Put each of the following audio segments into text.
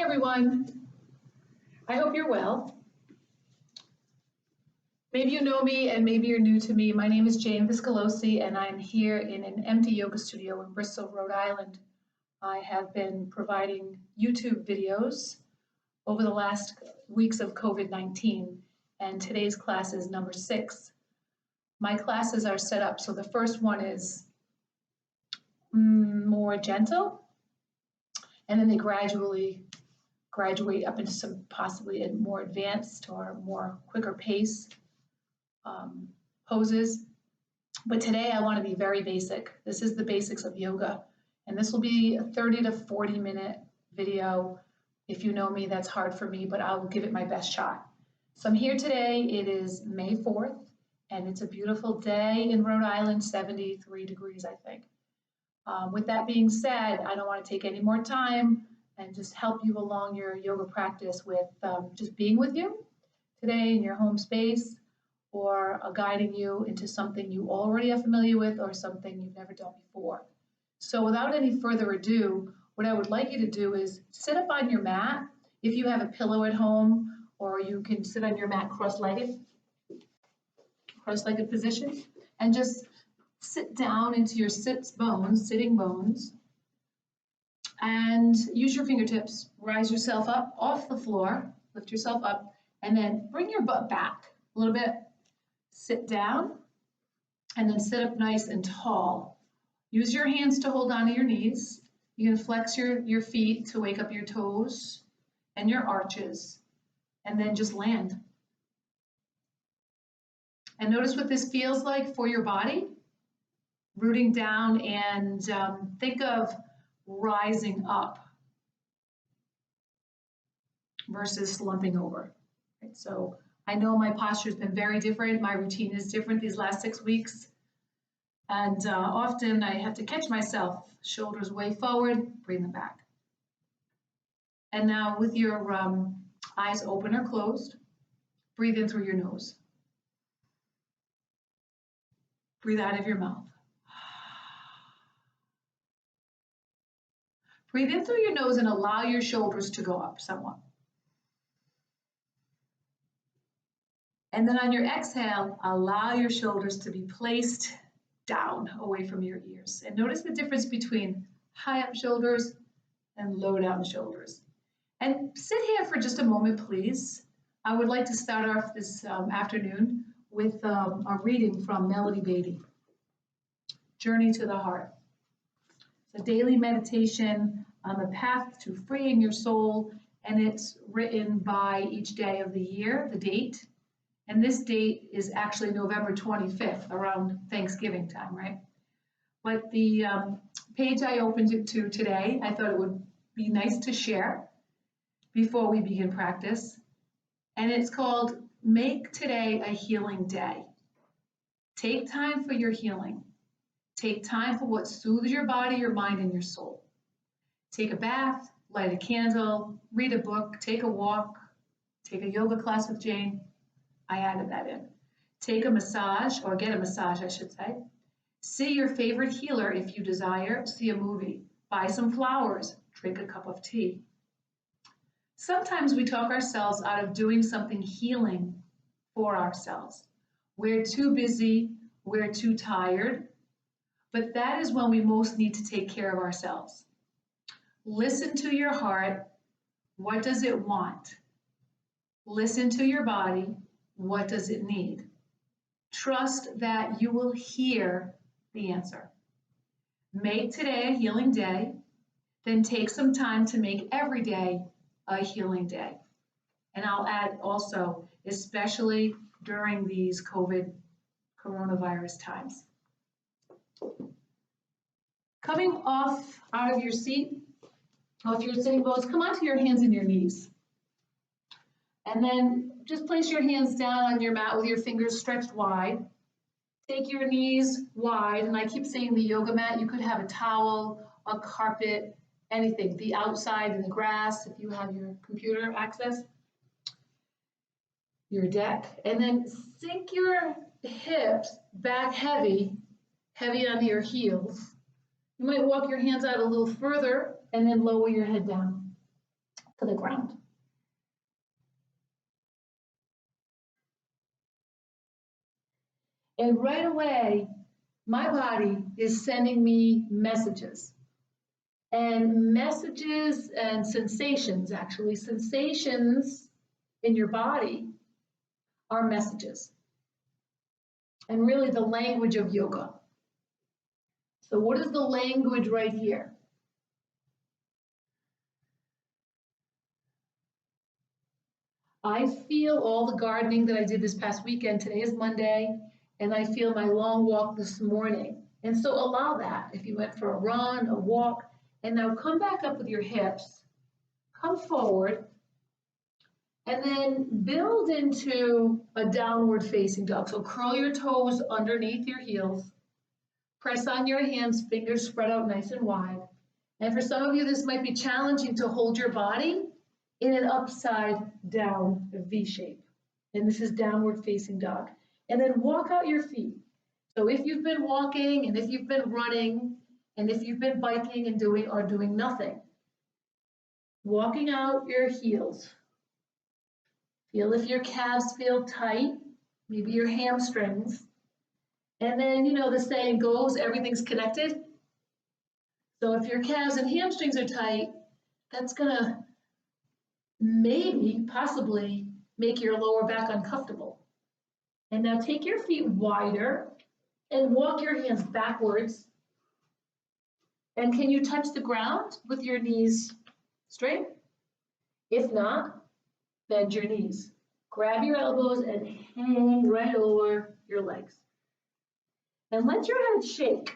everyone. I hope you're well. Maybe you know me and maybe you're new to me. My name is Jane Viscalosi and I'm here in an empty yoga studio in Bristol, Rhode Island. I have been providing YouTube videos over the last weeks of COVID-19, and today's class is number 6. My classes are set up so the first one is more gentle, and then they graduate up into some possibly a more advanced or more quicker pace poses. But today I want to be very basic. This is the basics of yoga, and this will be a 30 to 40 minute video. If you know me, that's hard for me, but I will give it my best shot. So I'm here today. It is May 4th, and it's a beautiful day in Rhode Island, 73 degrees, I think. With that being said, I don't want to take any more time and just help you along your yoga practice with just being with you today in your home space, or guiding you into something you already are familiar with or something you've never done before. So without any further ado, what I would like you to do is sit up on your mat. If you have a pillow at home, or you can sit on your mat cross-legged position, and just sit down into your sitting bones, and use your fingertips. Rise yourself up off the floor, lift yourself up, and then bring your butt back a little bit. Sit down, and then sit up nice and tall. Use your hands to hold onto your knees. You can flex your feet to wake up your toes and your arches, and then just land. And notice what this feels like for your body. Rooting down, and think of rising up versus slumping over. Right? So I know my posture has been very different. My routine is different these last 6 weeks. And often I have to catch myself. Shoulders way forward, bring them back. And now with your eyes open or closed, breathe in through your nose. Breathe out of your mouth. Breathe in through your nose and allow your shoulders to go up somewhat. And then on your exhale, allow your shoulders to be placed down away from your ears. And notice the difference between high up shoulders and low down shoulders. And sit here for just a moment, please. I would like to start off this afternoon with a reading from Melody Beatty, Journey to the Heart. It's a daily meditation on the path to freeing your soul, and it's written by each day of the year, the date. And this date is actually November 25th, around Thanksgiving time, right? But the page I opened it to today, I thought it would be nice to share before we begin practice. And it's called Make Today a Healing Day. Take time for your healing. Take time for what soothes your body, your mind, and your soul. Take a bath, light a candle, read a book, take a walk, take a yoga class with Jane. I added that in. Take a massage, or get a massage, I should say. See your favorite healer if you desire. See a movie. Buy some flowers. Drink a cup of tea. Sometimes we talk ourselves out of doing something healing for ourselves. We're too busy. We're too tired. But that is when we most need to take care of ourselves. Listen to your heart. What does it want? Listen to your body. What does it need? Trust that you will hear the answer. Make today a healing day, then take some time to make every day a healing day. And I'll add also, especially during these coronavirus times. Coming off out of your seat, off your sitting bones, come onto your hands and your knees. And then just place your hands down on your mat with your fingers stretched wide. Take your knees wide, and I keep saying the yoga mat. You could have a towel, a carpet, anything. The outside in the grass, if you have your computer access, your deck. And then sink your hips back heavy onto your heels. You might walk your hands out a little further and then lower your head down. to the ground. And right away, my body is sending me messages. And messages and sensations, actually, sensations in your body are messages. And really the language of yoga. So what is the language right here? I feel all the gardening that I did this past weekend. Today is Monday, and I feel my long walk this morning. And so allow that. If you went for a run, a walk, and now come back up with your hips, come forward, and then build into a downward facing dog. So curl your toes underneath your heels, press on your hands, fingers spread out nice and wide. And for some of you, this might be challenging to hold your body in an upside down V shape. And this is downward facing dog. And then walk out your feet. So if you've been walking and if you've been running and if you've been biking and doing nothing, walking out your heels. Feel if your calves feel tight, maybe your hamstrings. And then, you know, the saying goes, everything's connected. So if your calves and hamstrings are tight, that's gonna maybe, possibly, make your lower back uncomfortable. And now take your feet wider and walk your hands backwards. And can you touch the ground with your knees straight? If not, bend your knees. Grab your elbows and hang right over your legs. And let your head shake.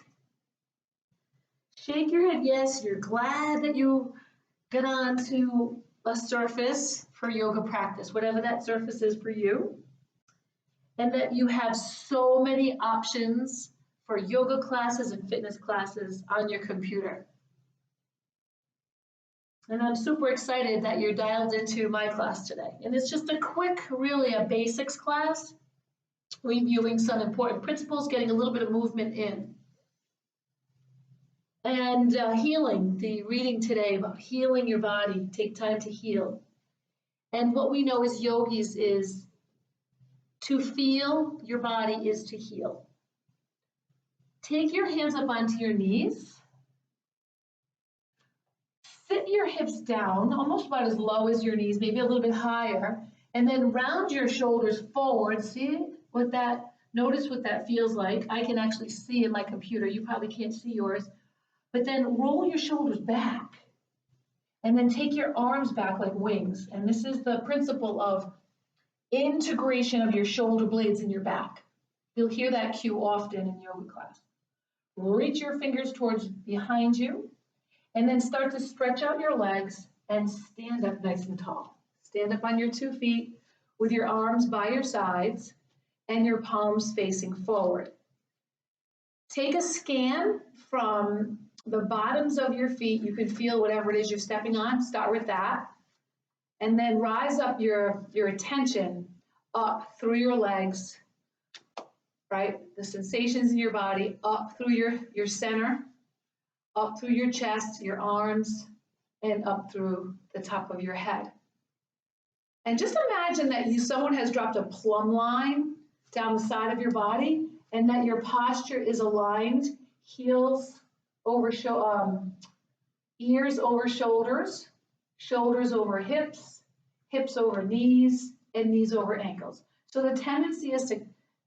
Shake your head, yes, you're glad that you got onto a surface for yoga practice, whatever that surface is for you, and that you have so many options for yoga classes and fitness classes on your computer. And I'm super excited that you're dialed into my class today. And it's just a quick, really a basics class, reviewing some important principles, getting a little bit of movement in. And healing, the reading today about healing your body, take time to heal. And what we know as yogis is to feel your body is to heal. Take your hands up onto your knees. Sit your hips down, almost about as low as your knees, maybe a little bit higher. And then round your shoulders forward. See what that, notice what that feels like. I can actually see in my computer. You probably can't see yours. But then roll your shoulders back. And then take your arms back like wings. And this is the principle of integration of your shoulder blades in your back. You'll hear that cue often in yoga class. Reach your fingers towards behind you, and then start to stretch out your legs and stand up nice and tall. Stand up on your 2 feet with your arms by your sides and your palms facing forward. Take a scan from the bottoms of your feet. You can feel whatever it is you're stepping on. Start with that. And then rise up your attention up through your legs, right? The sensations in your body, up through your center, up through your chest, your arms, and up through the top of your head. And just imagine that someone has dropped a plumb line down the side of your body and that your posture is aligned, heels over, ears over shoulders, shoulders over hips, hips over knees, and knees over ankles. So the tendency is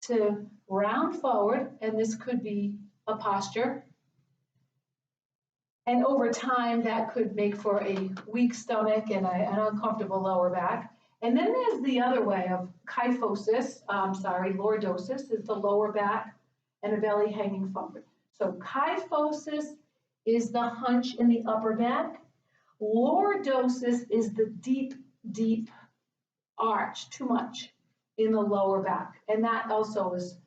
to round forward, and this could be a posture. And over time, that could make for a weak stomach and an uncomfortable lower back. And then there's the other way of kyphosis, lordosis is the lower back and a belly hanging forward. So kyphosis is the hunch in the upper back. Lordosis is the deep, deep arch, too much in the lower back. And that also is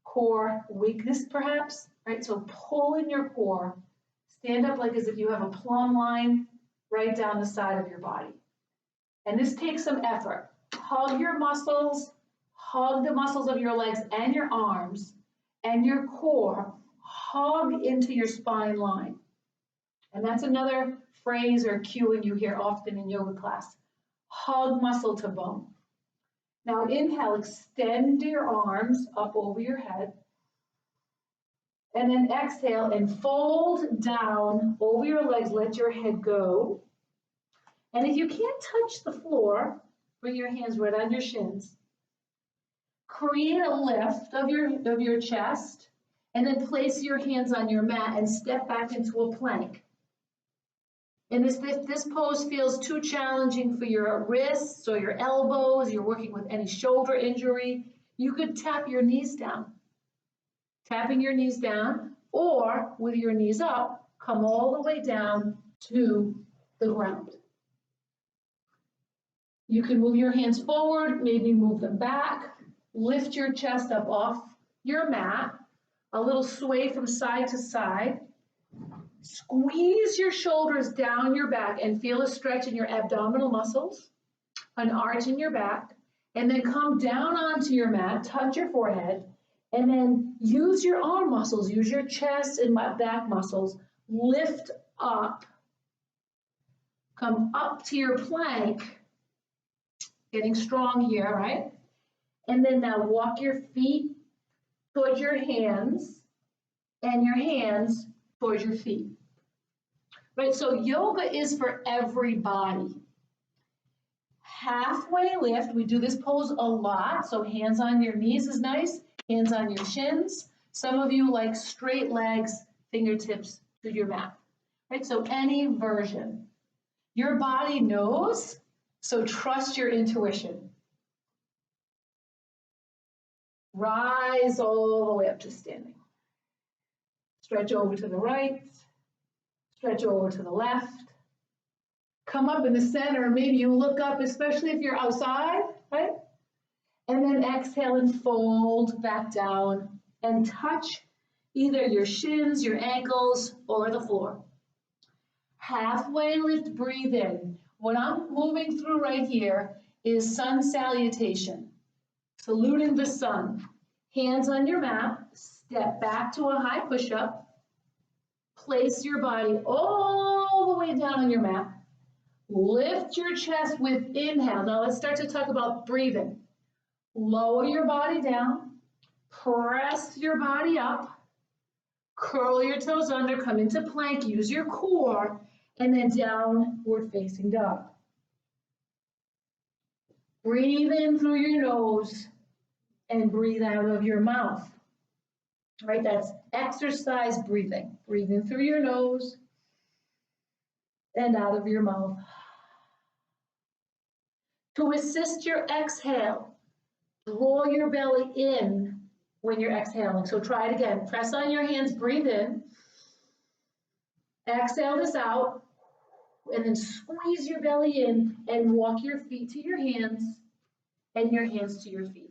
core weakness perhaps, right? So pull in your core, stand up like as if you have a plumb line right down the side of your body. And this takes some effort. Hug your muscles, hug the muscles of your legs and your arms and your core, hug into your spine line. And that's another phrase or cueing you hear often in yoga class. Hug muscle to bone. Now inhale, extend your arms up over your head. And then exhale and fold down over your legs, let your head go. And if you can't touch the floor, bring your hands right on your shins. Create a lift of your chest, and then place your hands on your mat and step back into a plank. And if this pose feels too challenging for your wrists or your elbows, you're working with any shoulder injury, you could tap your knees down. Tapping your knees down, or with your knees up, come all the way down to the ground. You can move your hands forward, maybe move them back, lift your chest up off your mat, a little sway from side to side. Squeeze your shoulders down your back and feel a stretch in your abdominal muscles, an arch in your back, and then come down onto your mat, touch your forehead, and then use your arm muscles, use your chest and back muscles, lift up, come up to your plank, getting strong here, right? And then now walk your feet towards your hands and your hands towards your feet. Right, so yoga is for everybody. Halfway lift, we do this pose a lot, so hands on your knees is nice, hands on your shins. Some of you like straight legs, fingertips to your mat. Right, so any version. Your body knows, so trust your intuition. Rise all the way up to standing. Stretch over to the right, stretch over to the left. Come up in the center, maybe you look up, especially if you're outside, right? And then exhale and fold back down and touch either your shins, your ankles, or the floor. Halfway lift, breathe in. What I'm moving through right here is sun salutation, saluting the sun. Hands on your mat, step back to a high push-up, place your body all the way down on your mat. Lift your chest with inhale. Now let's start to talk about breathing. Lower your body down, press your body up, curl your toes under, come into plank, use your core, and then downward facing dog. Breathe in through your nose and breathe out of your mouth. Right, that's exercise breathing. Breathe in through your nose and out of your mouth. To assist your exhale, draw your belly in when you're exhaling. So try it again. Press on your hands, breathe in. Exhale this out, and then squeeze your belly in and walk your feet to your hands and your hands to your feet.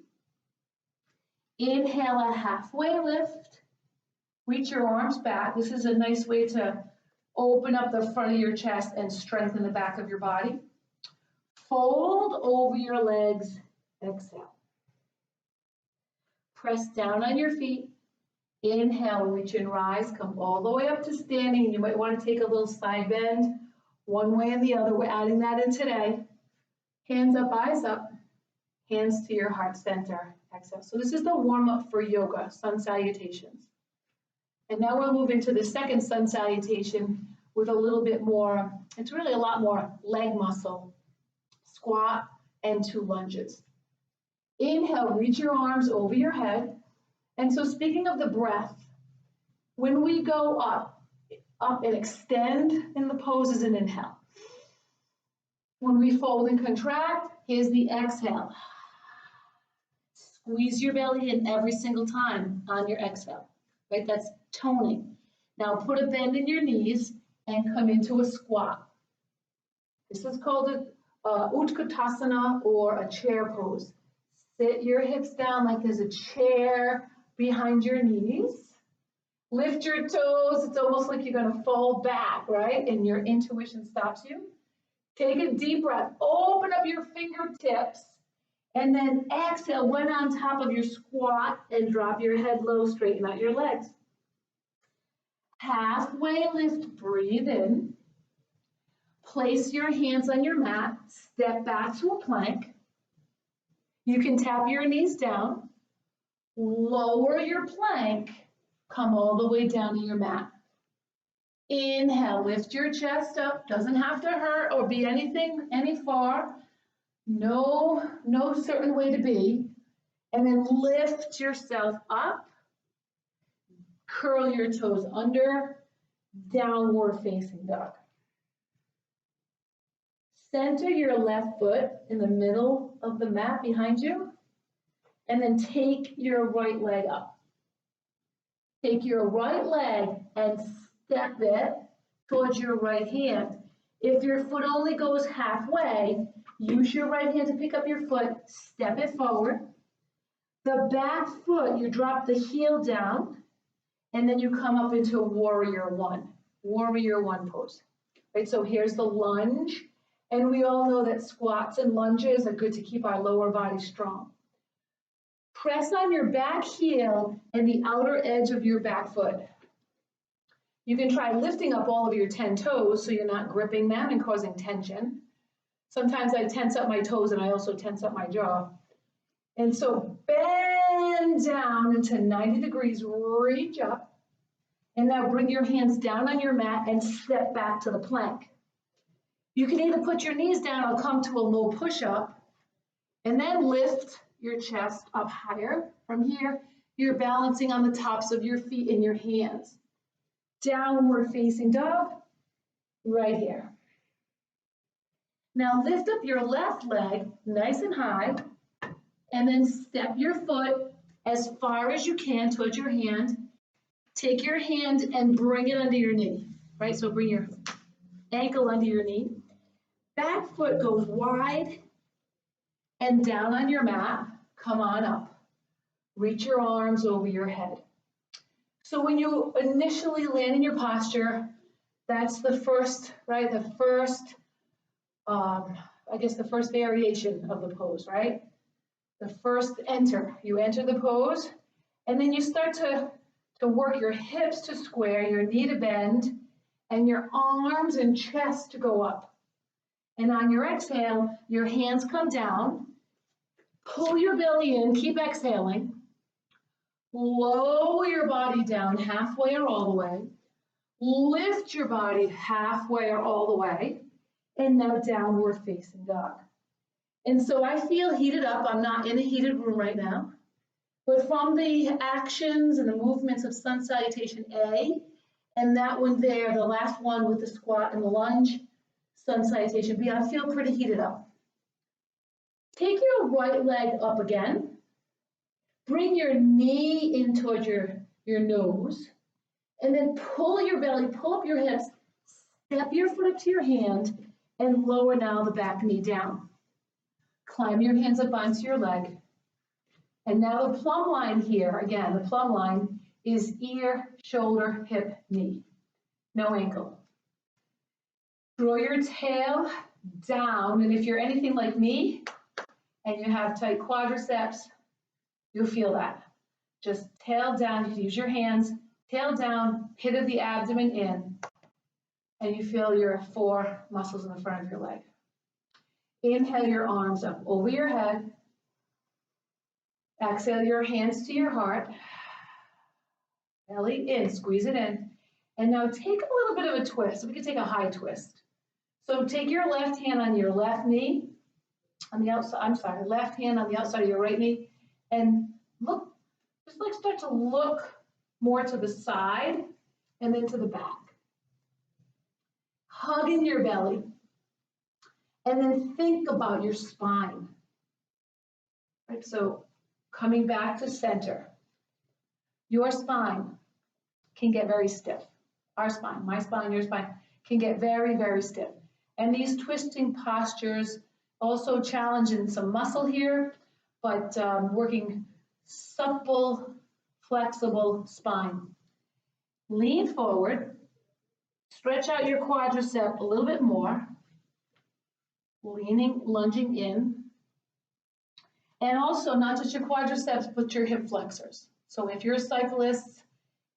Inhale a halfway lift. Reach your arms back. This is a nice way to open up the front of your chest and strengthen the back of your body. Fold over your legs, exhale. Press down on your feet. Inhale, reach and rise, come all the way up to standing. You might want to take a little side bend, one way and the other. We're adding that in today. Hands up, eyes up, hands to your heart center, exhale. So this is the warm-up for yoga, sun salutations. And now we'll move into the second sun salutation with a little bit more, it's really a lot more leg muscle. Squat and 2 lunges. Inhale, reach your arms over your head. And so speaking of the breath, when we go up and extend in the pose is an inhale. When we fold and contract, here's the exhale. Squeeze your belly in every single time on your exhale, right? That's toning. Now put a bend in your knees and come into a squat. This is called a Utkatasana or a chair pose. Sit your hips down like there's a chair behind your knees. Lift your toes. It's almost like you're going to fall back, right? And your intuition stops you. Take a deep breath. Open up your fingertips. And then exhale, one on top of your squat and drop your head low, straighten out your legs. Halfway lift, breathe in. Place your hands on your mat, step back to a plank. You can tap your knees down, lower your plank, come all the way down to your mat. Inhale, lift your chest up, doesn't have to hurt or be any far. No certain way to be. And then lift yourself up, curl your toes under, downward facing dog. Center your left foot in the middle of the mat behind you, and then take your right leg up. Take your right leg and step it towards your right hand. If your foot only goes halfway, use your right hand to pick up your foot, step it forward. The back foot, you drop the heel down, and then you come up into warrior one pose. Right, so here's the lunge. And we all know that squats and lunges are good to keep our lower body strong. Press on your back heel and the outer edge of your back foot. You can try lifting up all of your 10 toes so you're not gripping them and causing tension. Sometimes I tense up my toes and I also tense up my jaw. And so bend down into 90 degrees, reach up, and now bring your hands down on your mat and step back to the plank. You can either put your knees down or come to a low push-up, and then lift your chest up higher. From here, you're balancing on the tops of your feet and your hands. Downward facing dog, right here. Now lift up your left leg nice and high, and then step your foot as far as you can towards your hand. Take your hand and bring it under your knee, right? So bring your ankle under your knee. Back foot goes wide and down on your mat. Come on up. Reach your arms over your head. So when you initially land in your posture, that's the first, right? The first variation of the pose, right? The first enter. You enter the pose, and then you start to work your hips to square, your knee to bend, and your arms and chest to go up. And on your exhale, your hands come down, pull your belly in, keep exhaling, lower your body down halfway or all the way, lift your body halfway or all the way, and now downward facing dog. And so I feel heated up. I'm not in a heated room right now, but from the actions and the movements of sun salutation A, and that one there, the last one with the squat and the lunge, sun salutation B, I feel pretty heated up. Take your right leg up again. Bring your knee in towards your nose, and then pull your belly, pull up your hips, step your foot up to your hand, and lower now the back knee down. Climb your hands up onto your leg. And now the plumb line here, again, the plumb line is ear, shoulder, hip, knee. No ankle. Draw your tail down, and if you're anything like me, and you have tight quadriceps, you'll feel that. Just tail down, you use your hands, tail down, pit of the abdomen in, and you feel your 4 muscles in the front of your leg. Inhale your arms up over your head. Exhale your hands to your heart. Belly in, squeeze it in. And now take a little bit of a twist. We can take a high twist. So take your left hand on your left knee, on the outside, left hand on the outside of your right knee, and look, just like start to look more to the side and then to the back. Hug in your belly, and then think about your spine. Right, so coming back to center. Your spine can get very stiff. Our spine, my spine, your spine, can get very, very stiff. And these twisting postures also challenging some muscle here, but working supple, flexible spine. Lean forward, stretch out your quadricep a little bit more, leaning, lunging in, and also not just your quadriceps, but your hip flexors. So if you're a cyclist,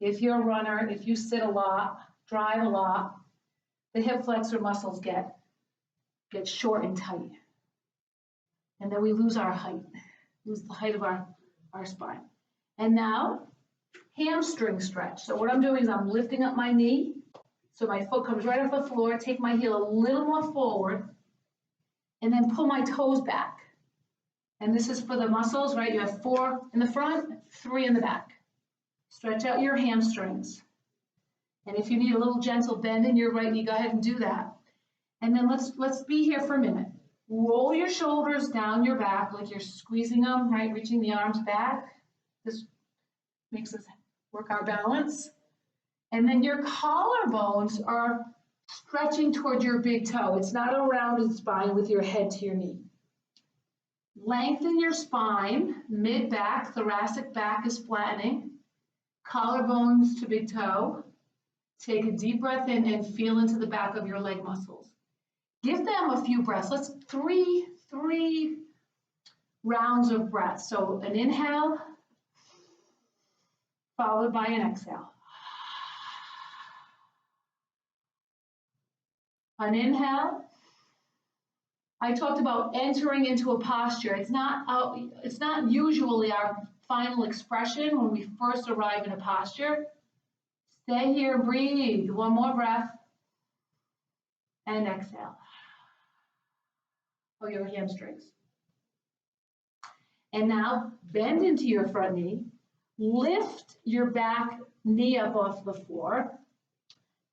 If you're a runner, if you sit a lot, drive a lot, the hip flexor muscles get short and tight. And then we lose our height, lose the height of our spine. And now, hamstring stretch. So what I'm doing is I'm lifting up my knee, so my foot comes right off the floor, take my heel a little more forward, and then pull my toes back. And this is for the muscles, right? You have 4 in the front, 3 in the back. Stretch out your hamstrings. And if you need a little gentle bend in your right knee, go ahead and do that. And then let's be here for a minute. Roll your shoulders down your back like you're squeezing them, right? Reaching the arms back. This makes us work our balance. And then your collarbones are stretching toward your big toe. It's not a rounded spine with your head to your knee. Lengthen your spine, mid-back, thoracic back is flattening. Collarbones to big toe. Take a deep breath in and feel into the back of your leg muscles. Give them a few breaths. Let's three rounds of breath. So an inhale, followed by an exhale. An inhale. I talked about entering into a posture. It's not usually our final expression when we first arrive in a posture. Stay here, breathe. One more breath. And exhale. For your hamstrings. And now bend into your front knee. Lift your back knee up off the floor.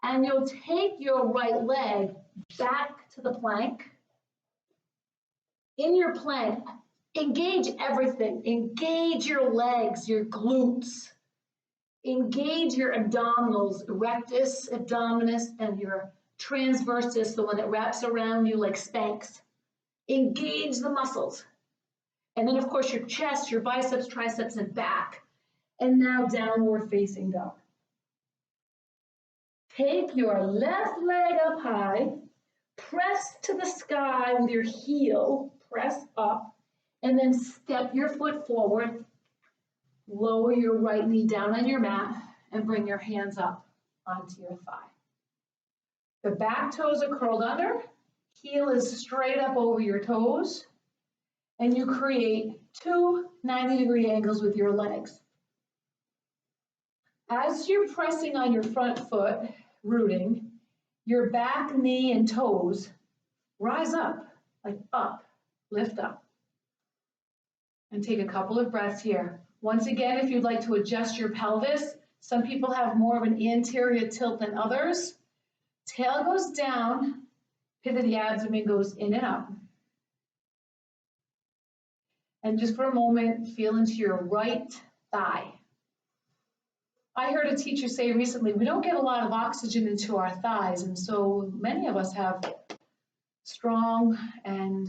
And you'll take your right leg back to the plank. In your plank, engage everything. Engage your legs, your glutes. Engage your abdominals, rectus, abdominis, and your transversus, the one that wraps around you like Spanx. Engage the muscles. And then, of course, your chest, your biceps, triceps, and back. And now downward facing dog. Take your left leg up high, press to the sky with your heel, press up, and then step your foot forward. Lower your right knee down on your mat and bring your hands up onto your thigh. The back toes are curled under, heel is straight up over your toes, and you create 2 90-degree angles with your legs. As you're pressing on your front foot, rooting, your back knee and toes rise up, like up, lift up. And take a couple of breaths here. Once again, if you'd like to adjust your pelvis, some people have more of an anterior tilt than others. Tail goes down, pivot the abdomen goes in and up. And just for a moment, feel into your right thigh. I heard a teacher say recently, we don't get a lot of oxygen into our thighs, and so many of us have strong and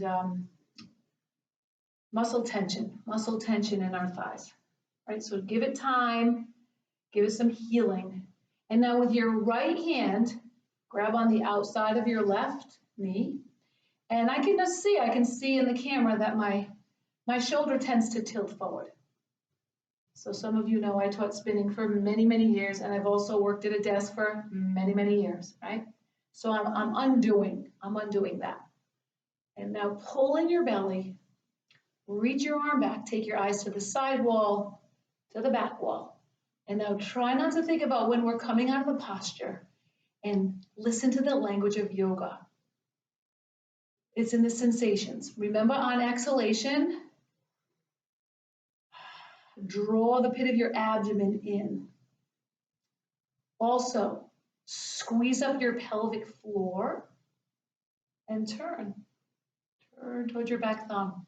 muscle tension in our thighs, right? So give it time, give it some healing. And now with your right hand, grab on the outside of your left knee. And I can see in the camera that my shoulder tends to tilt forward. So some of you know I taught spinning for many, many years, and I've also worked at a desk for many, many years, right? So I'm undoing that. And now pull in your belly, reach your arm back, take your eyes to the side wall, to the back wall. And now try not to think about when we're coming out of a posture, and listen to the language of yoga. It's in the sensations. Remember, on exhalation, draw the pit of your abdomen in. Also, squeeze up your pelvic floor and turn. Turn towards your back thumb.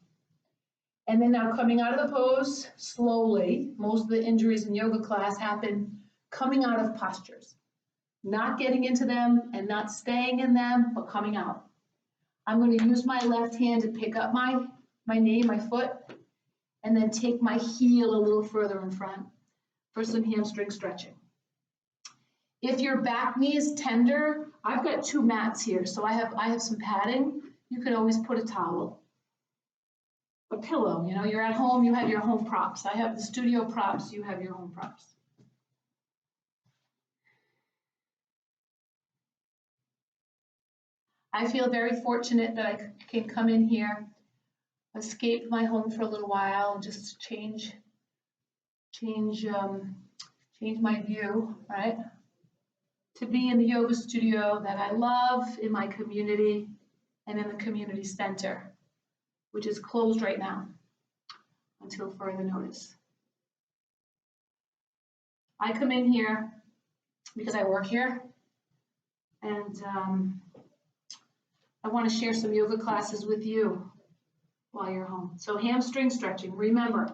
And then now coming out of the pose slowly. Most of the injuries in yoga class happen coming out of postures. Not getting into them and not staying in them, but coming out. I'm going to use my left hand to pick up my knee, my foot, and then take my heel a little further in front for some hamstring stretching. If your back knee is tender, I've got 2 mats here, so I have some padding. You could always put a towel, a pillow. You know, you're at home, you have your home props. I have the studio props, you have your home props. I feel very fortunate that I can come in here, escape my home for a little while, and just change my view, right? To be in the yoga studio that I love, in my community, and in the community center, which is closed right now until further notice. I come in here because I work here, and I want to share some yoga classes with you while you're home. So hamstring stretching, remember,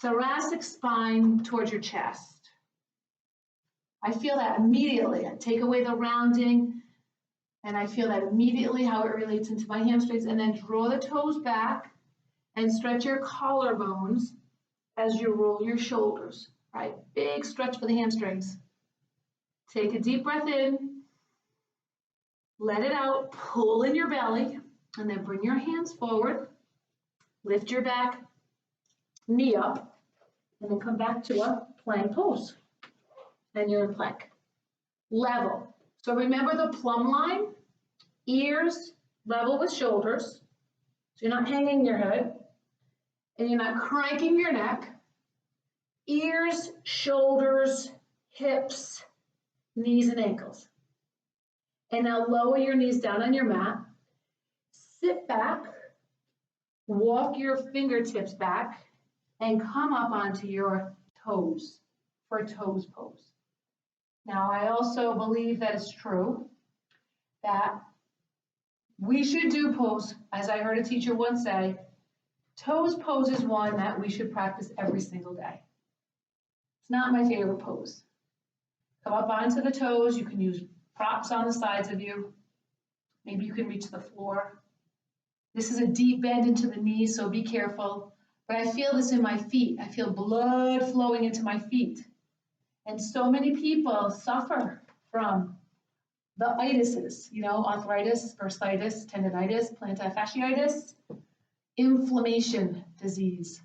thoracic spine towards your chest. I feel that immediately. I take away the rounding, and I feel that immediately how it relates into my hamstrings, and then draw the toes back and stretch your collarbones as you roll your shoulders, right? Big stretch for the hamstrings. Take a deep breath in, let it out, pull in your belly, and then bring your hands forward, lift your back knee up, and then come back to a plank pose. And you're in plank. Level. So remember the plumb line, ears level with shoulders. So you're not hanging your head, and you're not cranking your neck. Ears, shoulders, hips, knees and ankles. And now lower your knees down on your mat. Sit back, walk your fingertips back, and come up onto your toes for a toes pose. Now, I also believe that it's true that we should do pose, as I heard a teacher once say, toes pose is one that we should practice every single day. It's not my favorite pose. Come up onto the toes. You can use props on the sides of you. Maybe you can reach the floor. This is a deep bend into the knees, so be careful. But I feel this in my feet. I feel blood flowing into my feet. And so many people suffer from the itises, arthritis, bursitis, tendonitis, plantar fasciitis, inflammation disease.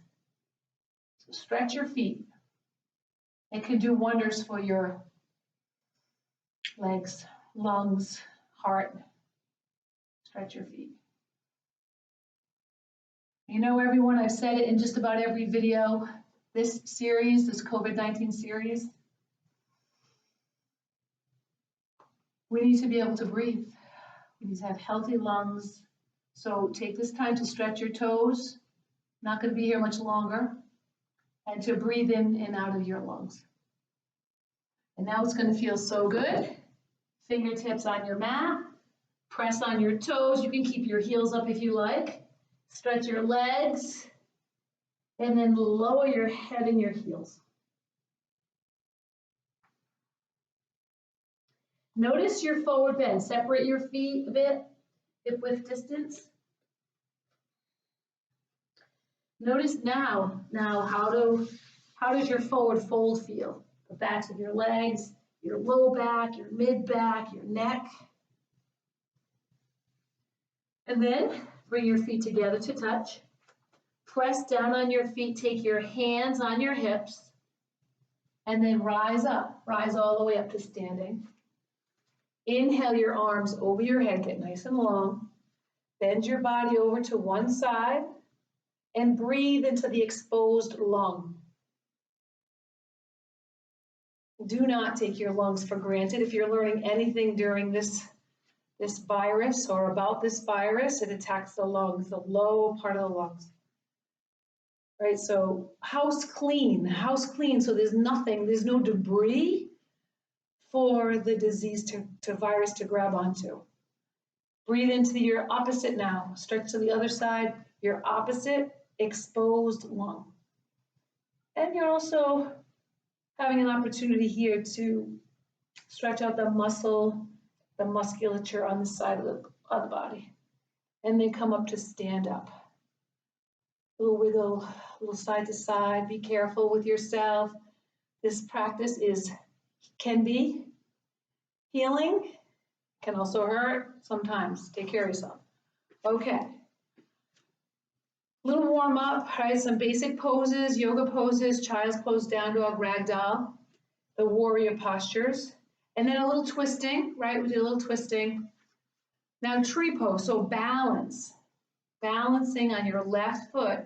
So stretch your feet. It can do wonders for your legs, lungs, heart. Stretch your feet. Everyone, I've said it in just about every video. This series, this COVID-19 series, we need to be able to breathe. We need to have healthy lungs. So take this time to stretch your toes. Not going to be here much longer. And to breathe in and out of your lungs. And now it's going to feel so good. Fingertips on your mat. Press on your toes. You can keep your heels up if you like. Stretch your legs. And then lower your head and your heels. Notice your forward bend. Separate your feet a bit, hip width distance. Notice now how does your forward fold feel? The backs of your legs, your low back, your mid back, your neck. And then bring your feet together to touch. Press down on your feet, take your hands on your hips, and then rise up. Rise all the way up to standing. Inhale your arms over your head, get nice and long. Bend your body over to one side and breathe into the exposed lung. Do not take your lungs for granted. If you're learning anything during this virus or about this virus, it attacks the lungs, the low part of the lungs. Right, so house clean, so there's no debris for the disease virus to grab onto. Breathe into your opposite now. Stretch to the other side, your opposite exposed lung. And you're also having an opportunity here to stretch out the musculature on the side of the body. And then come up to stand up. A little wiggle, a little side to side. Be careful with yourself. This practice can be healing, can also hurt sometimes. Take care of yourself. Okay. Little warm up, right? Some basic poses, yoga poses, child's pose, down dog, ragdoll, the warrior postures, and then a little twisting, right? We do a little twisting. Now tree pose, so balance. Balancing on your left foot,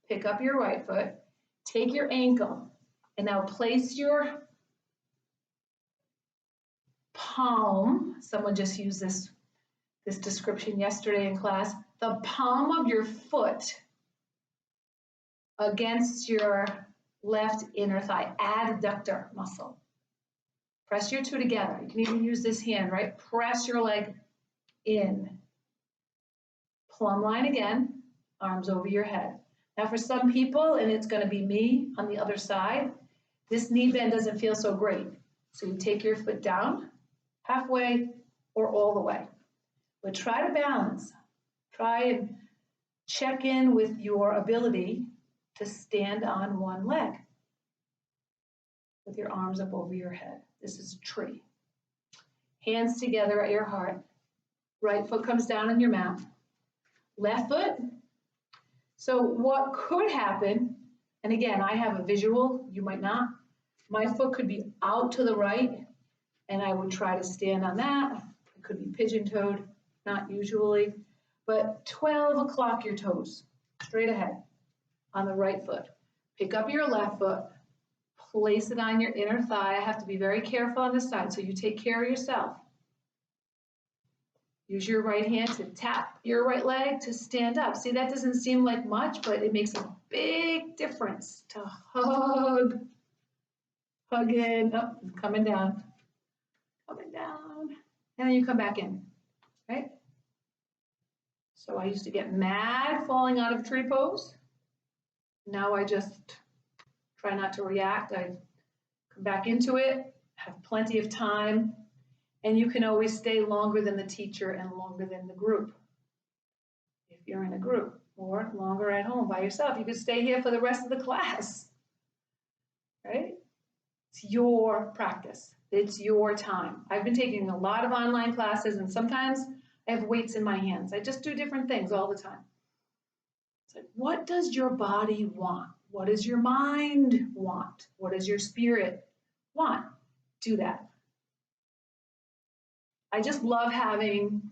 pick up your right foot, take your ankle, and now place your palm, someone just used this description yesterday in class, the palm of your foot against your left inner thigh, adductor muscle. Press your two together. You can even use this hand, right? Press your leg in. Plumb line again, arms over your head. Now for some people, and it's going to be me on the other side, this knee bend doesn't feel so great. So you take your foot down, halfway or all the way. But try to balance. Try and check in with your ability to stand on one leg with your arms up over your head. This is a tree. Hands together at your heart. Right foot comes down on your mat. Left foot. So what could happen, and again, I have a visual, you might not. My foot could be out to the right, and I would try to stand on that. It could be pigeon-toed, not usually, but 12 o'clock your toes, straight ahead on the right foot. Pick up your left foot, place it on your inner thigh. I have to be very careful on this side, so you take care of yourself. Use your right hand to tap your right leg to stand up. See, that doesn't seem like much, but it makes a big difference to hug in, oh, coming down, and then you come back in, right? So I used to get mad falling out of tree pose. Now I just try not to react. I come back into it, have plenty of time, and you can always stay longer than the teacher and longer than the group. If you're in a group, or longer at home by yourself, you could stay here for the rest of the class, right? It's your practice. It's your time. I've been taking a lot of online classes, and sometimes I have weights in my hands. I just do different things all the time. It's like, what does your body want? What does your mind want? What does your spirit want? Do that. I just love having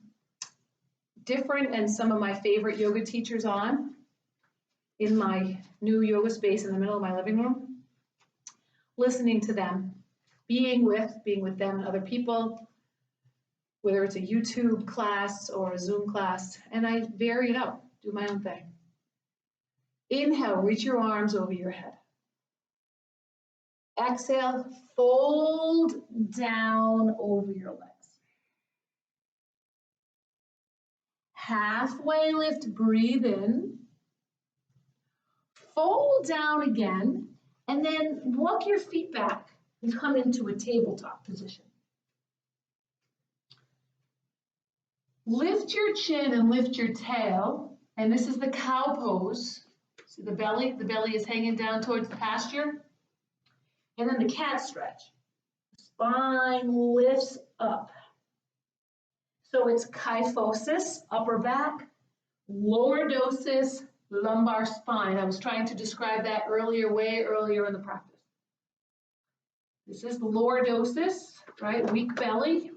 different and some of my favorite yoga teachers on in my new yoga space in the middle of my living room, listening to them, being with them and other people, whether it's a YouTube class or a Zoom class, and I vary it up, do my own thing. Inhale, reach your arms over your head. Exhale, fold down over your legs. Halfway lift, breathe in. Fold down again, and then walk your feet back and come into a tabletop position. Lift your chin and lift your tail, and this is the cow pose. See the belly is hanging down towards the posture. And then the cat stretch. Spine lifts up. So it's kyphosis, upper back, lordosis, lumbar spine. I was trying to describe that way earlier in the practice. This is lordosis, right, weak belly.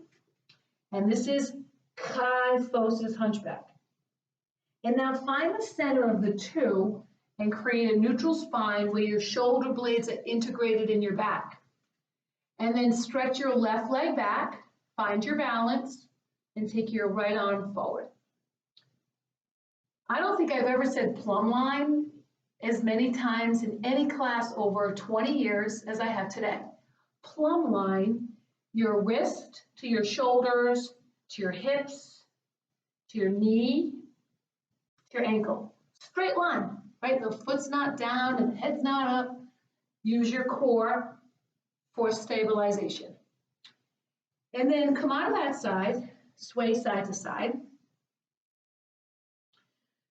And this is kyphosis, hunchback. And now find the center of the two and create a neutral spine where your shoulder blades are integrated in your back. And then stretch your left leg back, find your balance, and take your right arm forward. I don't think I've ever said plumb line as many times in any class over 20 years as I have today. Plumb line, your wrist to your shoulders, to your hips, to your knee, to your ankle. Straight line, right? The foot's not down and the head's not up. Use your core for stabilization. And then come out of that side, sway side to side.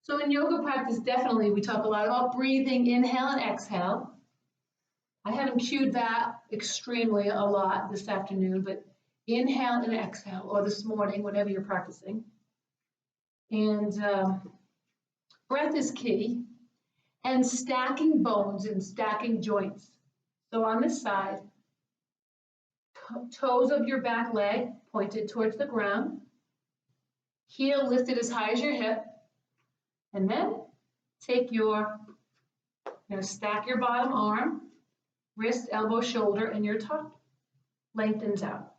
So in yoga practice, definitely we talk a lot about breathing, inhale and exhale. I haven't cued that extremely a lot this afternoon, but inhale and exhale, or this morning, whenever you're practicing. And breath is key, and stacking bones and stacking joints. So on this side, toes of your back leg pointed towards the ground. Heel lifted as high as your hip. And then take your, stack your bottom arm, wrist, elbow, shoulder, and your top lengthens out.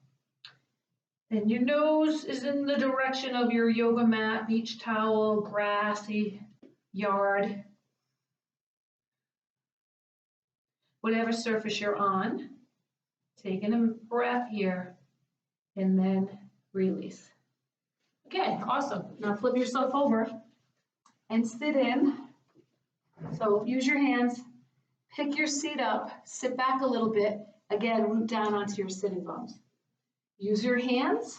And your nose is in the direction of your yoga mat, beach towel, grassy yard, whatever surface you're on. Taking a breath here and then release. Okay, awesome. Now flip yourself over and sit in. So use your hands, pick your seat up, sit back a little bit. Again, root down onto your sitting bones. Use your hands,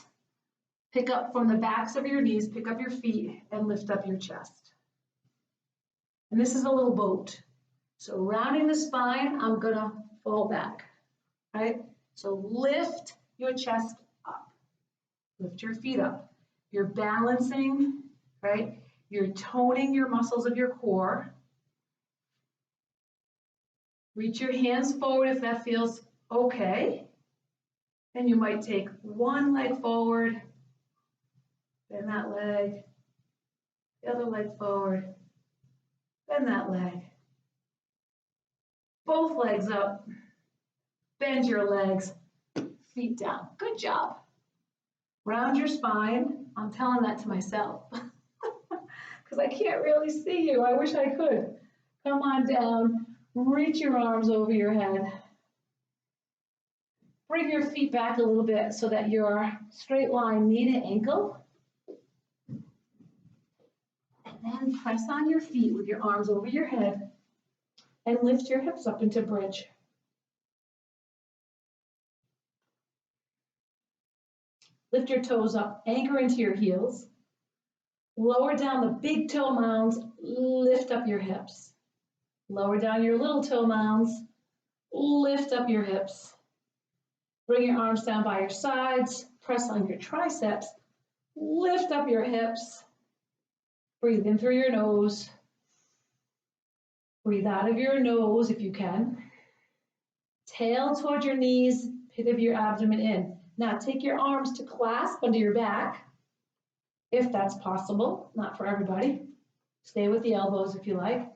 pick up from the backs of your knees, pick up your feet, and lift up your chest. And this is a little boat. So rounding the spine, I'm gonna fall back, right? So lift your chest up, lift your feet up. You're balancing, right? You're toning your muscles of your core. Reach your hands forward if that feels okay. And you might take one leg forward, bend that leg, the other leg forward, bend that leg. Both legs up, bend your legs, feet down. Good job. Round your spine. I'm telling that to myself because I can't really see you. I wish I could. Come on down, reach your arms over your head. Bring your feet back a little bit so that you're straight line knee to ankle. And then press on your feet with your arms over your head and lift your hips up into bridge. Lift your toes up, anchor into your heels. Lower down the big toe mounds, lift up your hips. Lower down your little toe mounds, lift up your hips. Bring your arms down by your sides, press on your triceps, lift up your hips. Breathe in through your nose. Breathe out of your nose if you can. Tail toward your knees, pit of your abdomen in. Now take your arms to clasp under your back, if that's possible, not for everybody. Stay with the elbows if you like,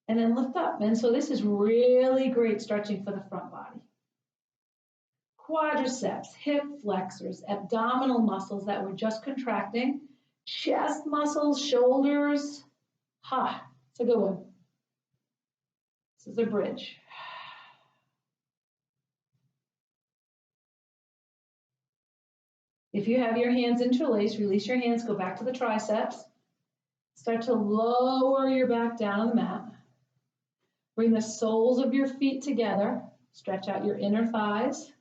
and then lift up. And so this is really great stretching for the front body. Quadriceps, hip flexors, abdominal muscles that we're just contracting, chest muscles, shoulders. Ha, it's a good one. This is a bridge. If you have your hands interlaced, release your hands, go back to the triceps. Start to lower your back down on the mat. Bring the soles of your feet together. Stretch out your inner thighs.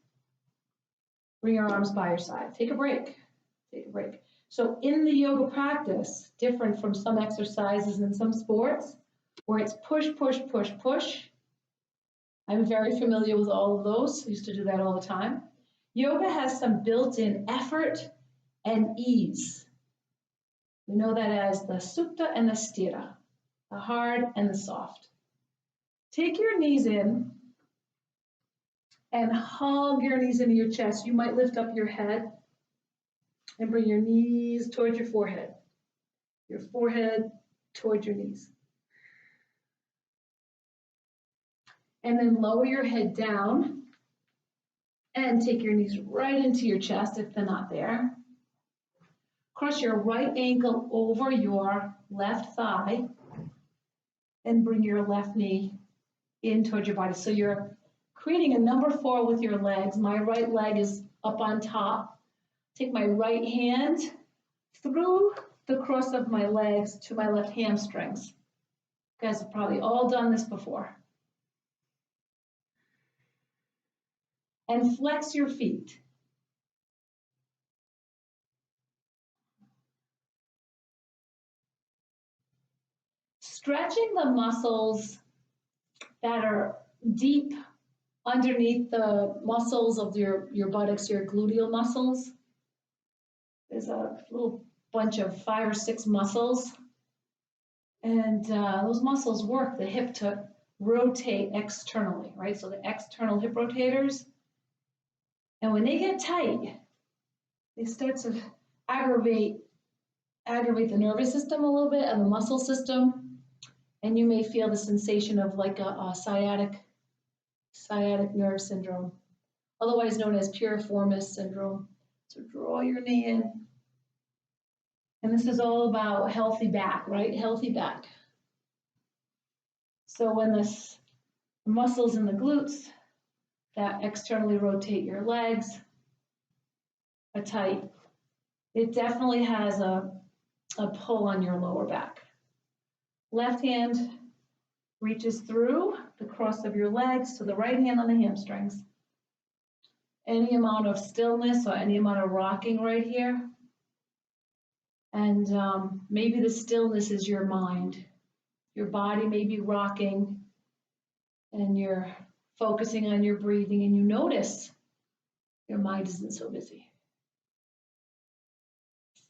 Bring your arms by your side. Take a break. Take a break. So in the yoga practice, different from some exercises in some sports, where it's push, push, push, push. I'm very familiar with all of those. I used to do that all the time. Yoga has some built-in effort and ease. We know that as the sukta and the sthira, the hard and the soft. Take your knees in and hug your knees into your chest. You might lift up your head and bring your knees towards your forehead towards your knees. And then lower your head down and take your knees right into your chest if they're not there. Cross your right ankle over your left thigh and bring your left knee in towards your body. So you're creating a number 4 with your legs. My right leg is up on top. Take my right hand through the cross of my legs to my left hamstrings. You guys have probably all done this before. And flex your feet. Stretching the muscles that are deep underneath the muscles of your buttocks, your gluteal muscles. There's a little bunch of 5 or 6 muscles. And those muscles work the hip to rotate externally, right? So the external hip rotators. And when they get tight, they start to aggravate aggravate the nervous system a little bit and the muscle system, and you may feel the sensation of like a sciatic nerve syndrome, otherwise known as piriformis syndrome. So draw your knee in. And this is all about healthy back, right? Healthy back. So when the muscles in the glutes that externally rotate your legs are tight, it definitely has a pull on your lower back. Left hand reaches through the cross of your legs to the right hand on the hamstrings. Any amount of stillness or any amount of rocking right here. And maybe the stillness is your mind. Your body may be rocking and you're focusing on your breathing and you notice your mind isn't so busy.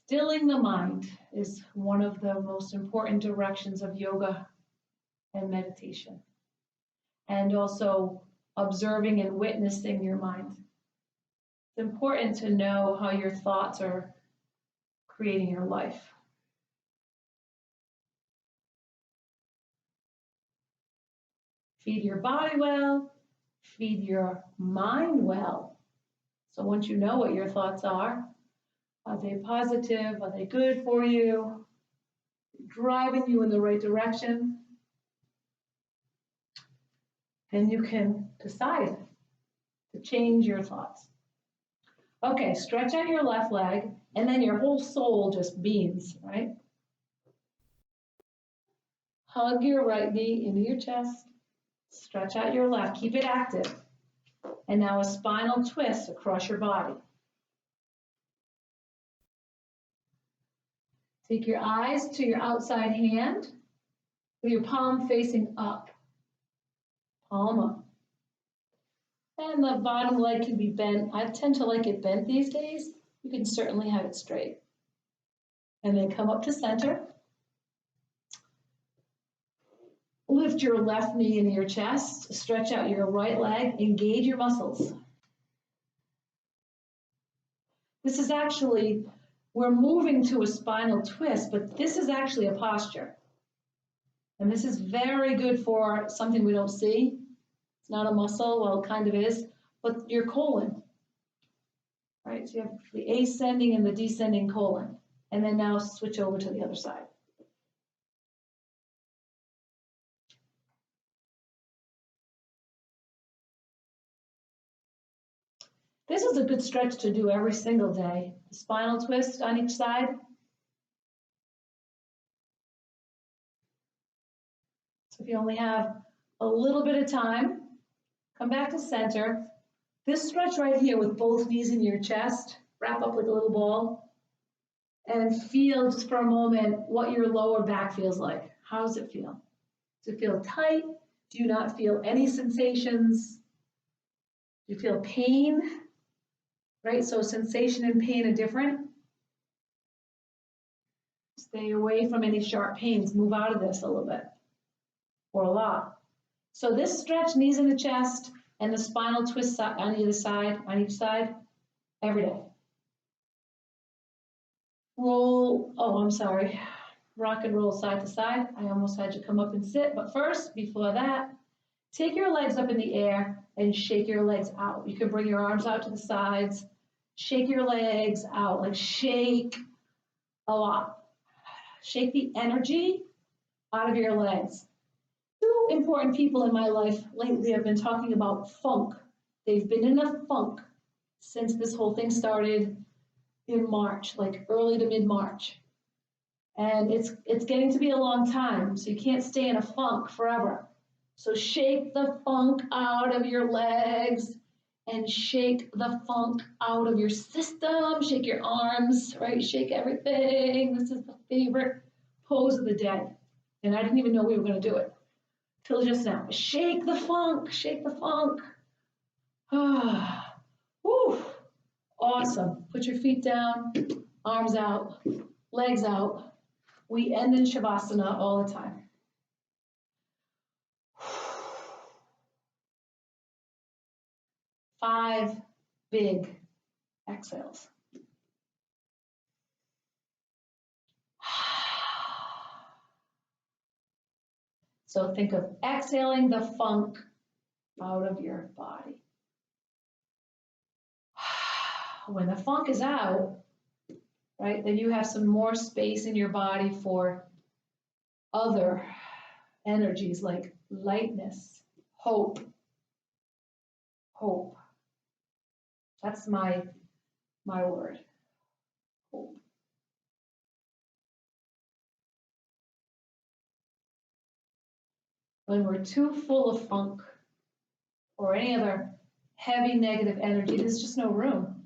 Stilling the mind is one of the most important directions of yoga and meditation. And also observing and witnessing your mind. It's important to know how your thoughts are creating your life. Feed your body well, feed your mind well. So once you know what your thoughts are they positive? Are they good for you? Driving you in the right direction? Then you can decide to change your thoughts. Okay, stretch out your left leg, and then your whole soul just beams, right? Hug your right knee into your chest. Stretch out your left. Keep it active. And now a spinal twist across your body. Take your eyes to your outside hand with your palm facing up. Palm up. And the bottom leg can be bent. I tend to like it bent these days. You can certainly have it straight. And then come up to center. Lift your left knee into your chest. Stretch out your right leg. Engage your muscles. This is actually, we're moving to a spinal twist, but this is actually a posture. And this is very good for something we don't see. It's not a muscle, well, it kind of is, but your colon. Right, so you have the ascending and the descending colon. And then now switch over to the other side. This is a good stretch to do every single day. The spinal twist on each side. So if you only have a little bit of time, come back to center. This stretch right here with both knees in your chest, wrap up like a little ball, and feel just for a moment what your lower back feels like. How does it feel? Does it feel tight? Do you not feel any sensations? Do you feel pain? Right, so sensation and pain are different. Stay away from any sharp pains. Move out of this a little bit, or a lot. So this stretch, knees in the chest, and the spinal twist on either side, on each side, every day. Roll, oh, I'm sorry. Rock and roll side to side. I almost had you come up and sit, but first, before that, take your legs up in the air and shake your legs out. You can bring your arms out to the sides. Shake your legs out, like shake a lot. Shake the energy out of your legs. Two important people in my life lately have been talking about funk. They've been in a funk since this whole thing started in March, like early to mid-March. And it's getting to be a long time, so you can't stay in a funk forever. So shake the funk out of your legs and shake the funk out of your system. Shake your arms, right? Shake everything. This is the favorite pose of the day. And I didn't even know we were going to do it till just now. Shake the funk, shake the funk. Ah, whew. Awesome. Put your feet down, arms out, legs out. We end in Shavasana all the time. 5 big exhales. So think of exhaling the funk out of your body. When the funk is out, right, then you have some more space in your body for other energies like lightness, hope. Hope. That's my word. Hope. When we're too full of funk or any other heavy negative energy, there's just no room.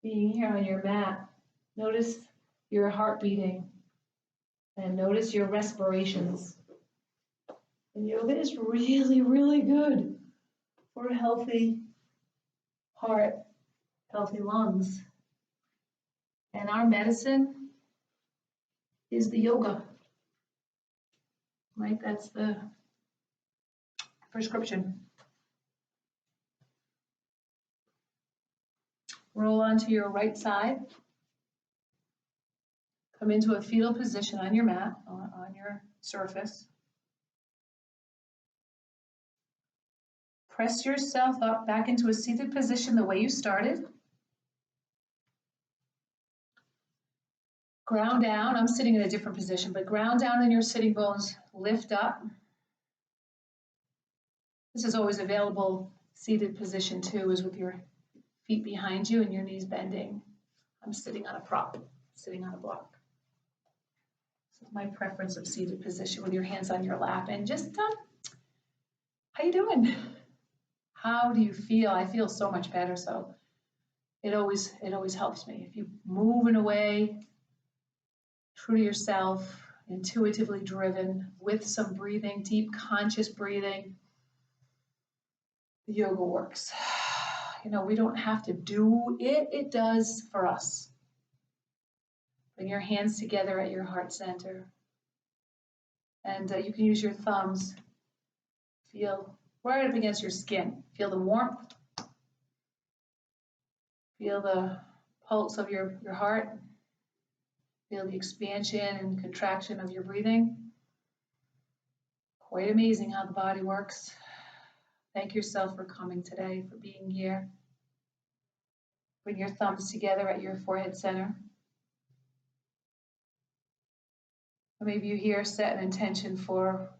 Being here on your mat, notice your heart beating and notice your respirations. And yoga is really, really good for a healthy heart, healthy lungs. And our medicine is the yoga, right? That's the prescription. Roll onto your right side. Come into a fetal position on your mat, on your surface. Press yourself up back into a seated position the way you started. Ground down. I'm sitting in a different position, but ground down in your sitting bones. Lift up. This is always available. Seated position too is with your feet behind you and your knees bending. I'm sitting on a prop, sitting on a block. So my preference of seated position with your hands on your lap. And just, how you doing? How do you feel? I feel so much better. So it always helps me. If you're moving away, true to yourself, intuitively driven, with some breathing, deep conscious breathing, the yoga works. You know, we don't have to do it, it does for us. Bring your hands together at your heart center. And you can use your thumbs. Feel right up against your skin. Feel the warmth. Feel the pulse of your heart. Feel the expansion and contraction of your breathing. Quite amazing how the body works. Thank yourself for coming today, for being here. Bring your thumbs together at your forehead center. Or maybe you here set an intention for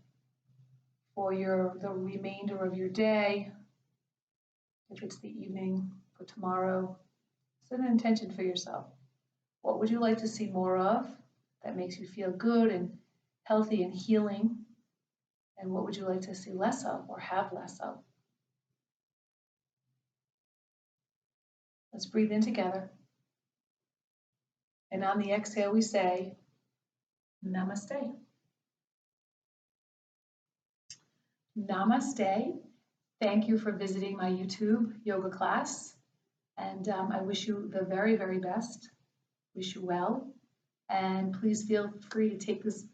the remainder of your day. If it's the evening, for tomorrow, set an intention for yourself. What would you like to see more of that makes you feel good and healthy and healing? And what would you like to see less of or have less of? Let's breathe in together. And on the exhale, we say, Namaste. Namaste. Thank you for visiting my YouTube yoga class. And I wish you the very, very best. Wish you well. And please feel free to take this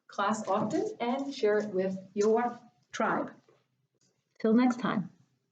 class often and share it with your tribe. Till next time.